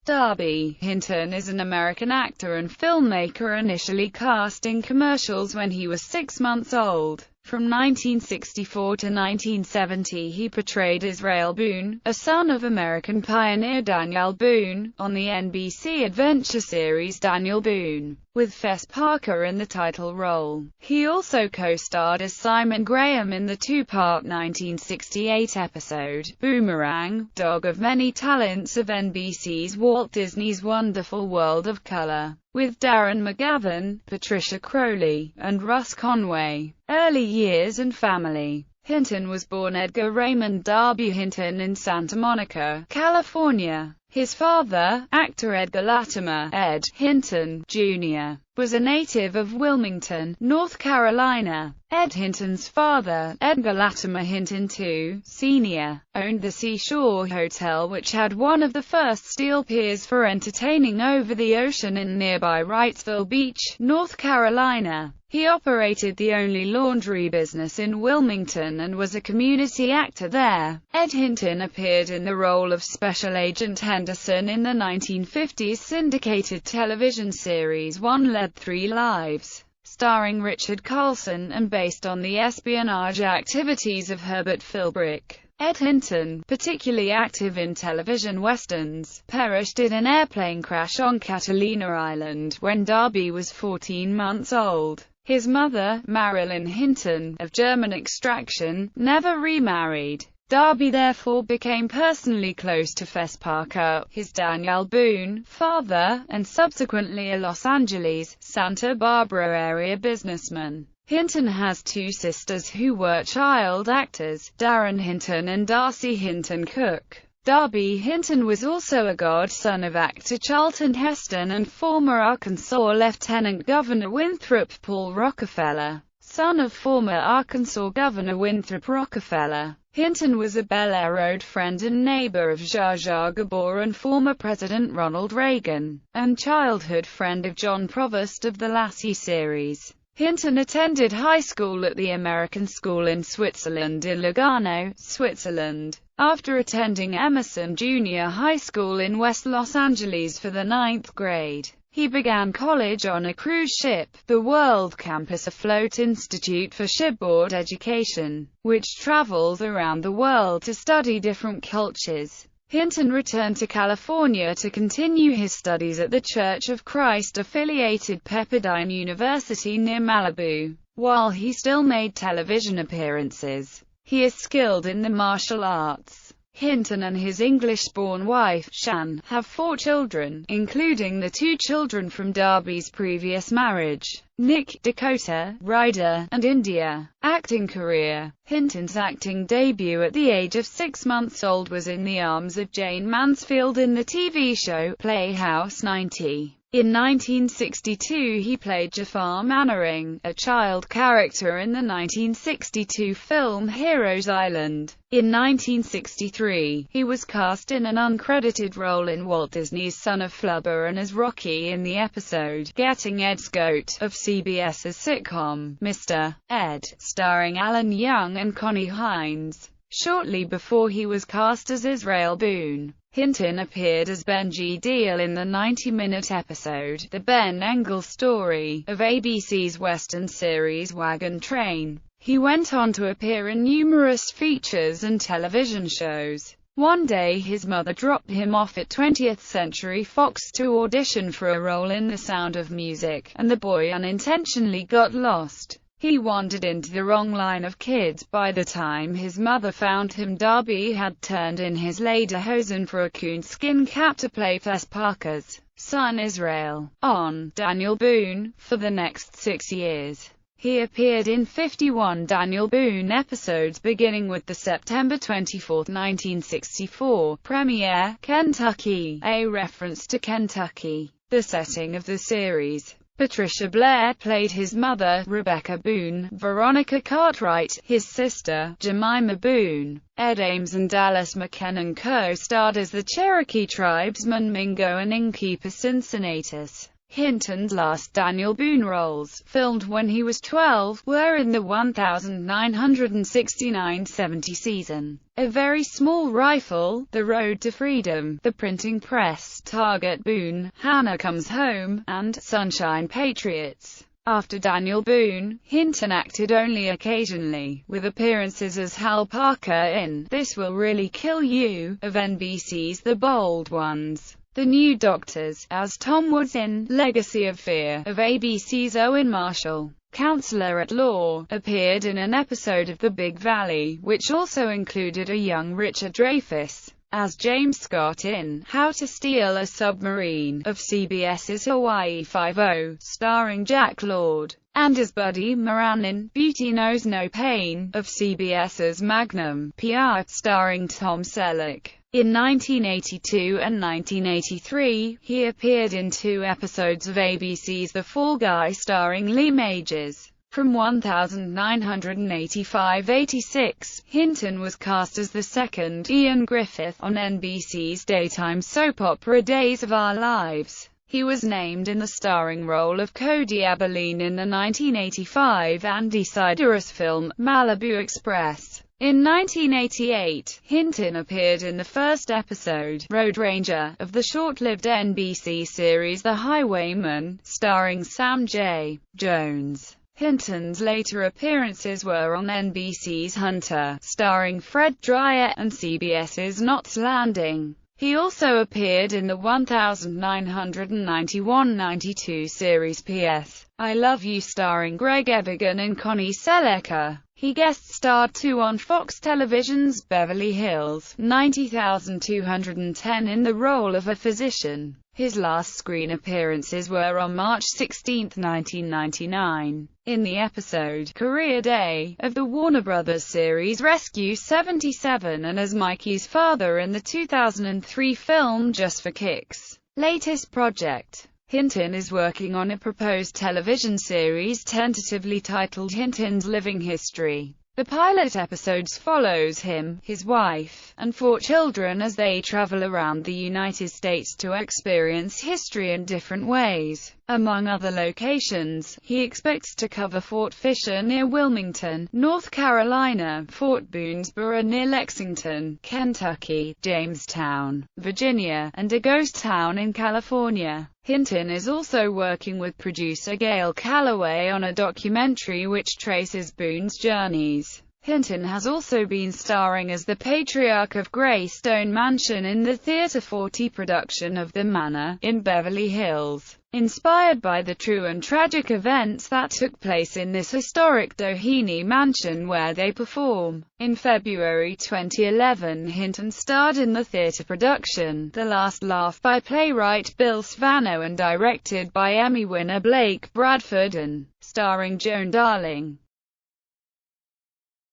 Darby Hinton is an American actor and filmmaker initially cast in commercials when he was 6 months old. From 1964 to 1970 he portrayed Israel Boone, a son of American pioneer Daniel Boone, on the NBC adventure series Daniel Boone, with Fess Parker in the title role. He also co-starred as Simon Graham in the two-part 1968 episode, Boomerang, Dog of Many Talents of NBC's Walt Disney's Wonderful World of Color, with Darren McGavin, Patricia Crowley, and Russ Conway. Early years and family. Hinton was born Edgar Raymond Darby Hinton in Santa Monica, California. His father, actor Edgar Latimer Ed Hinton, Jr., was a native of Wilmington, North Carolina. Ed Hinton's father, Edgar Latimer Hinton II, Sr., owned the Seashore Hotel, which had one of the first steel piers for entertaining over the ocean in nearby Wrightsville Beach, North Carolina. He operated the only laundry business in Wilmington and was a community actor there. Ed Hinton appeared in the role of Special Agent Henderson in the 1950s syndicated television series One Led Three Lives, starring Richard Carlson and based on the espionage activities of Herbert Philbrick. Ed Hinton, particularly active in television westerns, perished in an airplane crash on Catalina Island when Darby was 14 months old. His mother, Marilyn Hinton, of German extraction, never remarried. Darby therefore became personally close to Fess Parker, his Daniel Boone father, and subsequently a Los Angeles, Santa Barbara area businessman. Hinton has two sisters who were child actors, Darren Hinton and Darcy Hinton Cook. Darby Hinton was also a godson of actor Charlton Heston and former Arkansas Lieutenant Governor Winthrop Paul Rockefeller, son of former Arkansas Governor Winthrop Rockefeller. Hinton was a Bel Air Road friend and neighbor of Zsa Zsa Gabor and former President Ronald Reagan, and childhood friend of John Provost of the Lassie series. Hinton attended high school at the American School in Switzerland in Lugano, Switzerland. After attending Emerson Junior High School in West Los Angeles for the 9th grade, he began college on a cruise ship, the World Campus Afloat Institute for Shipboard Education, which travels around the world to study different cultures. Hinton returned to California to continue his studies at the Church of Christ-affiliated Pepperdine University near Malibu. While he still made television appearances, he is skilled in the martial arts. Hinton and his English-born wife, Shan, have 4 children, including the 2 children from Darby's previous marriage, Nick, Dakota, Ryder, and India. Acting career. Hinton's acting debut at the age of 6 months old was in the arms of Jane Mansfield in the TV show Playhouse 90. In 1962 he played Jafar Mannering, a child character in the 1962 film Heroes Island. In 1963, he was cast in an uncredited role in Walt Disney's Son of Flubber and as Rocky in the episode Getting Ed's Goat of CBS's sitcom Mr. Ed, starring Alan Young and Connie Hines. Shortly before he was cast as Israel Boone, Hinton appeared as Benji Deal in the 90-minute episode, The Ben Engel Story, of ABC's Western series Wagon Train. He went on to appear in numerous features and television shows. One day his mother dropped him off at 20th Century Fox to audition for a role in The Sound of Music, and the boy unintentionally got lost. He wandered into the wrong line of kids. By the time his mother found him, Darby had turned in his lederhosen for a coonskin cap to play Fess Parker's son Israel, on Daniel Boone, for the next 6 years. He appeared in 51 Daniel Boone episodes beginning with the September 24, 1964, premiere, Kentucky, a reference to Kentucky, the setting of the series. Patricia Blair played his mother, Rebecca Boone. Veronica Cartwright, his sister, Jemima Boone. Ed Ames and Dallas McKennon co-starred as the Cherokee tribesmen Mingo and innkeeper Cincinnatus. Hinton's last Daniel Boone roles, filmed when he was 12, were in the 1969-70 season, A Very Small Rifle, The Road to Freedom, The Printing Press, Target Boone, Hannah Comes Home, and Sunshine Patriots. After Daniel Boone, Hinton acted only occasionally, with appearances as Hal Parker in This Will Really Kill You, of NBC's The Bold Ones, The New Doctors, as Tom Woods in Legacy of Fear, of ABC's Owen Marshall, Counselor at Law, appeared in an episode of The Big Valley, which also included a young Richard Dreyfuss, as James Scott in How to Steal a Submarine, of CBS's Hawaii Five-0, starring Jack Lord, and as Buddy Moran in Beauty Knows No Pain, of CBS's Magnum PI, starring Tom Selleck. In 1982 and 1983, he appeared in 2 episodes of ABC's The Fall Guy starring Lee Majors. From 1985-86, Hinton was cast as the second Ian Griffith on NBC's daytime soap opera Days of Our Lives. He was named in the starring role of Cody Aberline in the 1985 Andy Sidaris film, Malibu Express. In 1988, Hinton appeared in the first episode, Road Ranger, of the short-lived NBC series The Highwayman, starring Sam J. Jones. Hinton's later appearances were on NBC's Hunter, starring Fred Dryer, and CBS's Knots Landing. He also appeared in the 1991-92 series P.S. I Love You starring Greg Evigan and Connie Sellecca. He guest-starred too on Fox Television's Beverly Hills 90210 in the role of a physician. His last screen appearances were on March 16, 1999, in the episode Career Day of the Warner Bros. Series Rescue 77, and as Mikey's father in the 2003 film Just for Kicks. Latest project. Hinton is working on a proposed television series tentatively titled Hinton's Living History. The pilot episodes follows him, his wife, and 4 children as they travel around the United States to experience history in different ways. Among other locations, he expects to cover Fort Fisher near Wilmington, North Carolina, Fort Boonesborough near Lexington, Kentucky, Jamestown, Virginia, and a ghost town in California. Hinton is also working with producer Gail Calloway on a documentary which traces Boone's journeys. Hinton has also been starring as the Patriarch of Greystone Mansion in the Theatre 40 production of The Manor, in Beverly Hills, inspired by the true and tragic events that took place in this historic Doheny mansion where they perform. In February 2011, Hinton starred in the theatre production The Last Laugh by playwright Bill Svano and directed by Emmy winner Blake Bradford and starring Joan Darling.